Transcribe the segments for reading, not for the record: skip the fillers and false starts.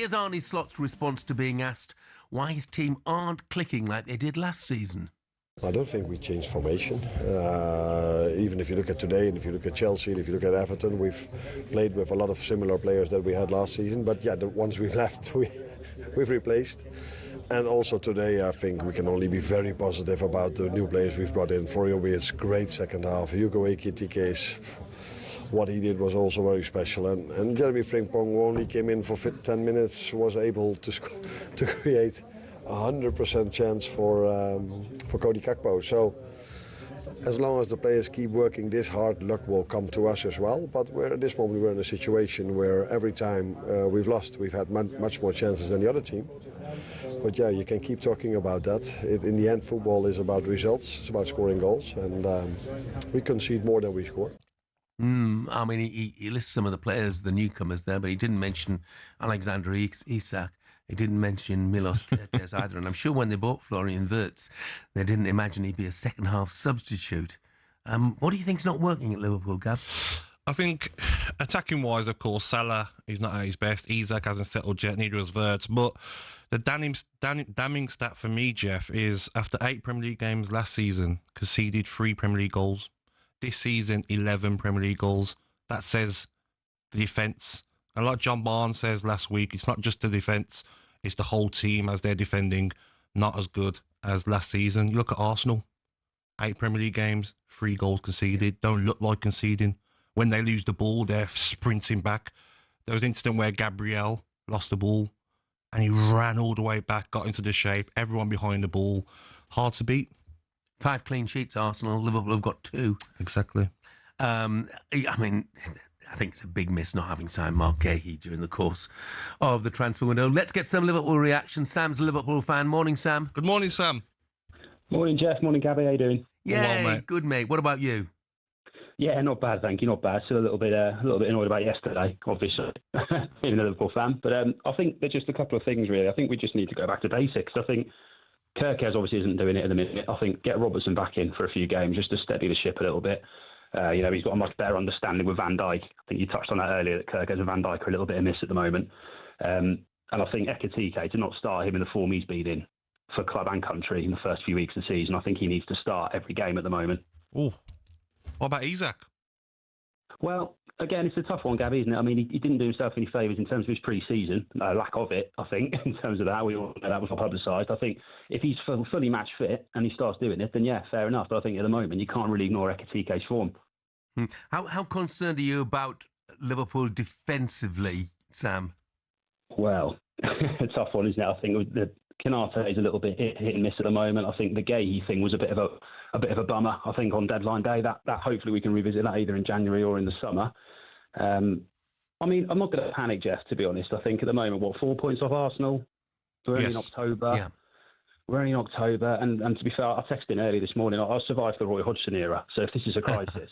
Here's Arne Slot's response to being asked why his team aren't clicking like they did last season. I don't think we changed formation. Even if you look at today, and if you look at Chelsea, and if you look at Everton, we've played with a lot of similar players that we had last season. But yeah, the ones we've left, we've replaced. And also today, I think we can only be very positive about the new players we've brought in. Foriobi is great second half. Hugo Ekitike, what he did was also very special. And Jeremy Frimpong, who only came in for 10 minutes, was able to create 100% chance for Cody Gakpo. So as long as the players keep working this hard, luck will come to us as well. But at this moment we're in a situation where every time we've lost, we've had much more chances than the other team. But yeah, you can keep talking about that. In the end, football is about results. It's about scoring goals, and we concede more than we score. I mean, he lists some of the players, the newcomers there, but he didn't mention Alexander-Isak. He didn't mention Milos Kerkez either. And I'm sure when they bought Florian Wirtz, they didn't imagine he'd be a second-half substitute. What do you think's not working at Liverpool, Gab? I think attacking-wise, of course, Salah is not at his best. Isak hasn't settled yet, neither has Wirtz. But the damning stat for me, Jeff, is after 8 Premier League games last season, conceded 3 Premier League goals. This season, 11 Premier League goals. That says the defence. And like John Barnes says last week, it's not just the defence, it's the whole team as they're defending, not as good as last season. You look at Arsenal, 8 Premier League games, 3 goals conceded, don't look like conceding. When they lose the ball, they're sprinting back. There was an incident where Gabriel lost the ball and he ran all the way back, got into the shape, everyone behind the ball. Hard to beat. 5 clean sheets, Arsenal. Liverpool have got 2. Exactly. I mean, I think it's a big miss not having signed Mark Gahey during the course of the transfer window. Let's get some Liverpool reaction. Sam's a Liverpool fan. Morning, Sam. Good morning, Sam. Morning, Jeff. Morning, Gabby. How you doing? Yeah, well, mate. Good, mate. What about you? Yeah, not bad, thank you. Not bad. Still a little bit annoyed about yesterday, obviously, being a Liverpool fan. But I think there's just a couple of things, really. I think we just need to go back to basics. I think Kerkez obviously isn't doing it at the minute. I think get Robertson back in for a few games just to steady the ship a little bit. He's got a much better understanding with Van Dijk. I think you touched on that earlier, that Kerkez and Van Dijk are a little bit amiss at the moment. And I think Ekitike, to not start him in the form he's been in for club and country in the first few weeks of the season, I think he needs to start every game at the moment. Oh, what about Isak? Well, again, it's a tough one, Gabby, isn't it? I mean, he didn't do himself any favours in terms of his pre-season, lack of it, I think, in terms of that. We all know that was not publicised. I think if he's fully match fit and he starts doing it, then yeah, fair enough. But I think at the moment, you can't really ignore Ekitike's form. How concerned are you about Liverpool defensively, Sam? Well, a tough one, isn't it? I think the Konate is a little bit hit and miss at the moment. I think the Gahey thing was a bit of a bummer. I think on deadline day that hopefully we can revisit that either in January or in the summer. I mean, I'm not going to panic, Jeff. To be honest, I think at the moment, 4 points off Arsenal? We're only in October. Yeah. We're only in October, and to be fair, I texted in early this morning. I survived the Roy Hodgson era, so if this is a crisis,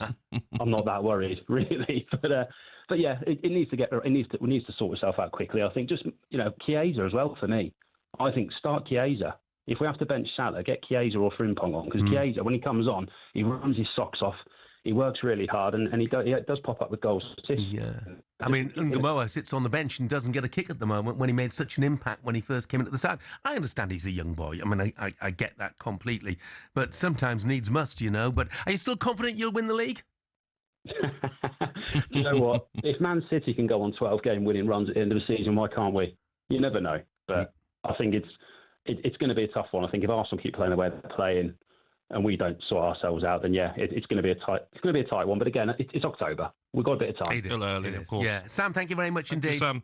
I'm not that worried, really. But yeah, it needs to sort itself out quickly. I think just Chiesa as well for me. I think start Chiesa. If we have to bench Salah, get Chiesa or Frimpong on, because Chiesa, when he comes on, he runs his socks off. He works really hard, and he does pop up with goals. Yeah. I mean, Ungamoa sits on the bench and doesn't get a kick at the moment when he made such an impact when he first came into the side. I understand he's a young boy. I mean, I get that completely. But sometimes needs must, But are you still confident you'll win the league? You know what? If Man City can go on 12-game winning runs at the end of the season, why can't we? You never know. But I think it's going to be a tough one. I think if Arsenal keep playing the way they're playing, and we don't sort ourselves out, then yeah, it's going to be a tight one. But again, it's October. We've got a bit of time. Still early, of course. Yeah, Sam, thank you very much indeed. You, Sam.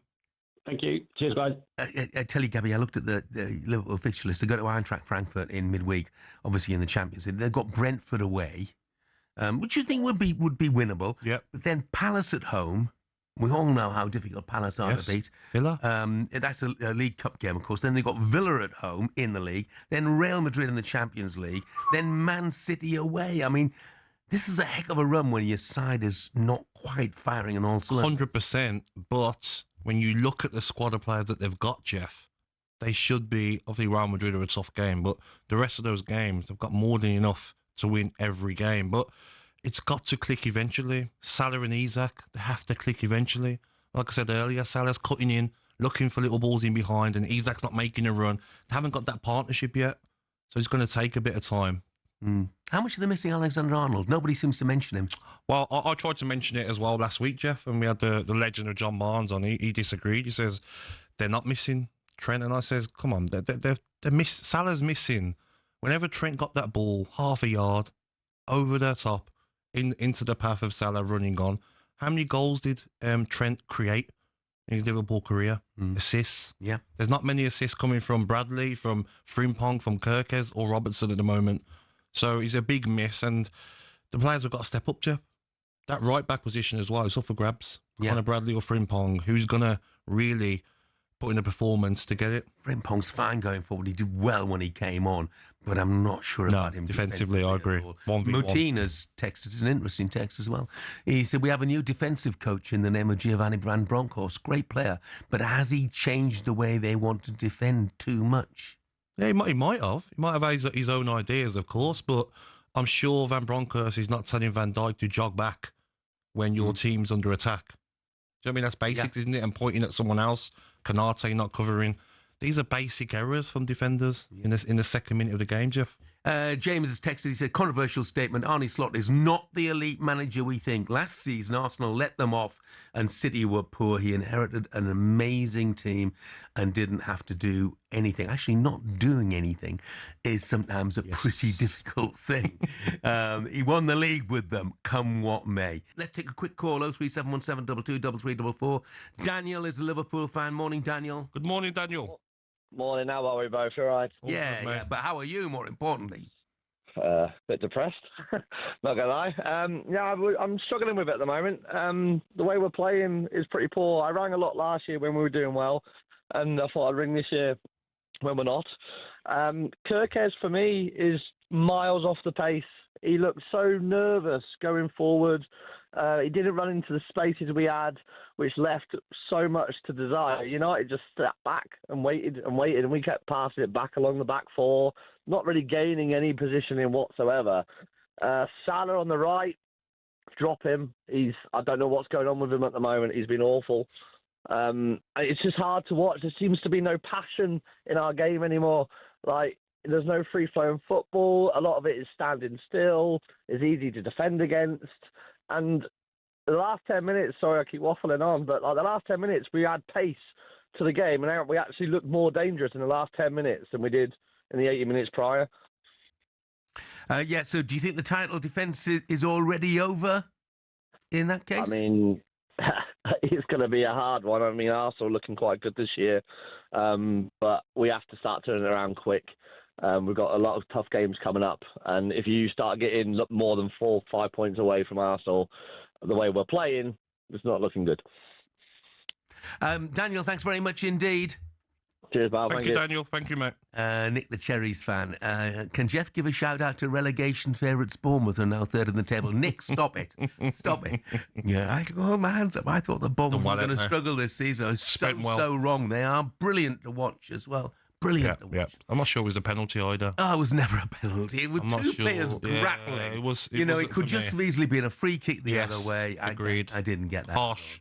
Thank you. Cheers, guys. I tell you, Gabby, I looked at the Liverpool fixture list. They go to Eintracht Frankfurt in midweek, obviously in the Champions League. They've got Brentford away, which you think would be winnable. Yep. But then Palace at home. We all know how difficult Palace are to beat. Villa. That's a League Cup game, of course. Then they've got Villa at home in the league. Then Real Madrid in the Champions League. Then Man City away. I mean, this is a heck of a run when your side is not quite firing on all cylinders. 100%. But when you look at the squad of players that they've got, Jeff, they should be, obviously Real Madrid are a tough game, but the rest of those games, they've got more than enough to win every game. But it's got to click eventually. Salah and Isak, they have to click eventually. Like I said earlier, Salah's cutting in looking for little balls in behind, and Isak's not making a run. They haven't got that partnership yet, so it's going to take a bit of time. How much are they missing Alexander-Arnold? Nobody seems to mention him. Well, I tried to mention it as well last week, Jeff, and we had the legend of John Barnes on. He disagreed. He says they're not missing Trent, and I says, come on, Salah's missing. Whenever Trent got that ball half a yard over the top into the path of Salah running on, how many goals did Trent create in his Liverpool career? Assists. Yeah. There's not many assists coming from Bradley, from Frimpong, from Kirkes or Robertson at the moment. So he's a big miss, and the players have got to step up, Jeff. That right back position as well is up for grabs. Yeah. Connor Bradley or Frimpong, who's going to really put in a performance to get it? Frimpong's fine going forward. He did well when he came on, but I'm not sure about him defensively. I agree. 1v1. Mutina's texted, it's an interesting text as well. He said, we have a new defensive coach in the name of Giovanni Van Bronckhorst. Great player, but has he changed the way they want to defend too much? Yeah, he might have. He might have his own ideas, of course, but I'm sure Van Bronckhorst is not telling Van Dijk to jog back when your team's under attack. Do you know what I mean? That's basics, isn't it? And pointing at someone else, Canate not covering. These are basic errors from defenders in the second minute of the game, Jeff. James has texted, he said, controversial statement, Arne Slot is not the elite manager we think. Last season, Arsenal let them off and City were poor. He inherited an amazing team and didn't have to do anything. Actually, not doing anything is sometimes a pretty difficult thing. He won the league with them, come what may. Let's take a quick call, 03717 223344. Daniel is a Liverpool fan. Morning, Daniel. Good morning, Daniel. Morning, how are we both? All right? Yeah, but how are you, more importantly? Bit depressed, not gonna lie. I'm struggling with it at the moment. The way we're playing is pretty poor. I rang a lot last year when we were doing well, and I thought I'd ring this year when we're not. Kirkes, for me, is miles off the pace. He looked so nervous going forward. He didn't run into the spaces we had, which left so much to desire. United just sat back and waited, and we kept passing it back along the back four, not really gaining any positioning whatsoever. Salah on the right, drop him. I don't know what's going on with him at the moment. He's been awful. It's just hard to watch. There seems to be no passion in our game anymore. There's no free-flowing football. A lot of it is standing still. It's easy to defend against. And the last 10 minutes, sorry, I keep waffling on, but the last 10 minutes, we had pace to the game, and we actually looked more dangerous in the last 10 minutes than we did in the 80 minutes prior. So do you think the title defence is already over in that case? I mean, it's going to be a hard one. I mean, Arsenal looking quite good this year, but we have to start turning it around quick. We've got a lot of tough games coming up, and if you start getting more than 4 or 5 points away from Arsenal, the way we're playing, it's not looking good. Daniel, thanks very much indeed. Cheers, pal. Thank you, Daniel. Thank you, mate. Nick the Cherries fan. Can Jeff give a shout out to relegation favourites Bournemouth are now third in the table? Nick, stop it. Stop it. Yeah, I can hold my hands up. I thought the Bournemouth were going to struggle this season. I was so wrong. They are brilliant to watch as well. Brilliant. Yeah. I'm not sure it was a penalty either. Oh, it was never a penalty. It was two players grappling. It was. It could just have easily been a free kick the other way. Agreed. I didn't get that. Harsh.